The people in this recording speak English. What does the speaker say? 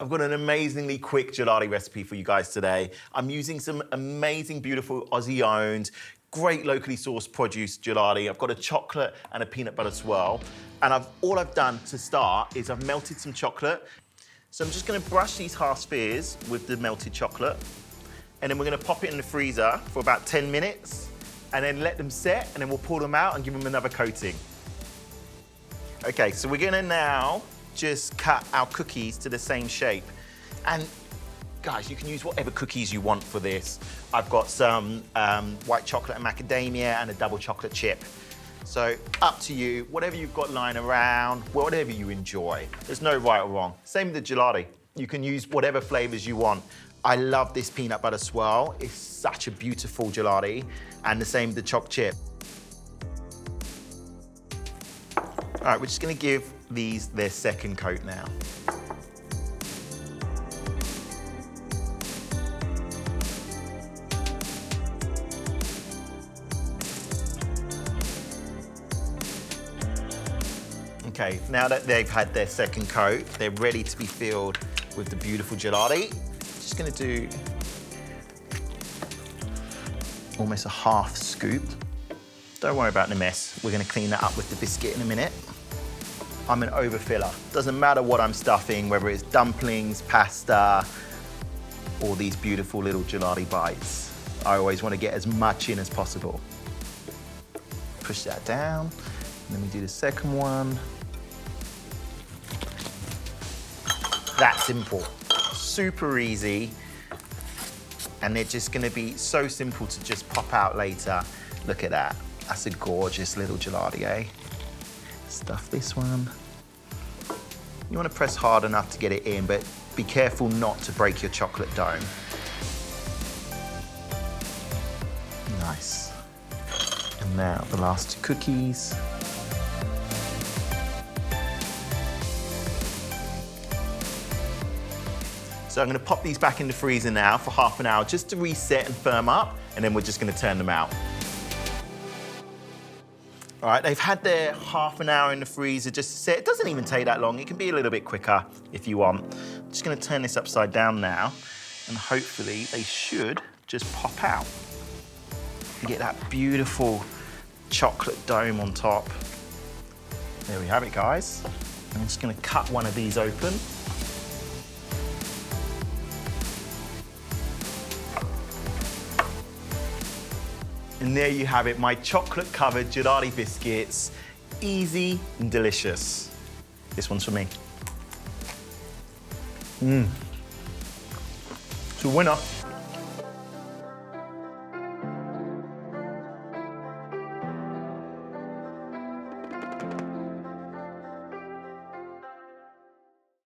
I've got an amazingly quick gelati recipe for you guys today. I'm using some amazing, beautiful Aussie-owned, great locally sourced produce gelati. I've got a chocolate and a peanut butter swirl. And all I've done to start is I've melted some chocolate. So I'm just gonna brush these half spheres with the melted chocolate. And then we're gonna pop it in the freezer for about 10 minutes and then let them set, and then we'll pull them out and give them another coating. Okay, so we're gonna now just cut our cookies to the same shape. And guys, you can use whatever cookies you want for this. I've got some white chocolate and macadamia and a double chocolate chip. So up to you, whatever you've got lying around, whatever you enjoy. There's no right or wrong. Same with the gelati. You can use whatever flavors you want. I love this peanut butter swirl. It's such a beautiful gelati. And the same with the choc chip. All right, we're just gonna give these their second coat now. Okay, now that they've had their second coat, they're ready to be filled with the beautiful gelati. Just gonna do almost a half scoop. Don't worry about the mess. We're gonna clean that up with the biscuit in a minute. I'm an overfiller. Doesn't matter what I'm stuffing, whether it's dumplings, pasta, or these beautiful little gelati bites. I always wanna get as much in as possible. Push that down. Let me do the second one. That simple, super easy. And they're just gonna be so simple to just pop out later. Look at that, that's a gorgeous little gelati, eh? Stuff this one. You wanna press hard enough to get it in, but be careful not to break your chocolate dome. Nice. And now the last two cookies. So I'm gonna pop these back in the freezer now for half an hour just to reset and firm up, and then we're just gonna turn them out. All right, they've had their half an hour in the freezer just to set. It doesn't even take that long. It can be a little bit quicker if you want. I'm just gonna turn this upside down now, and hopefully they should just pop out. You get that beautiful chocolate dome on top. There we have it, guys. I'm just gonna cut one of these open. And there you have it, my chocolate-covered gelati biscuits. Easy and delicious. This one's for me. It's a winner.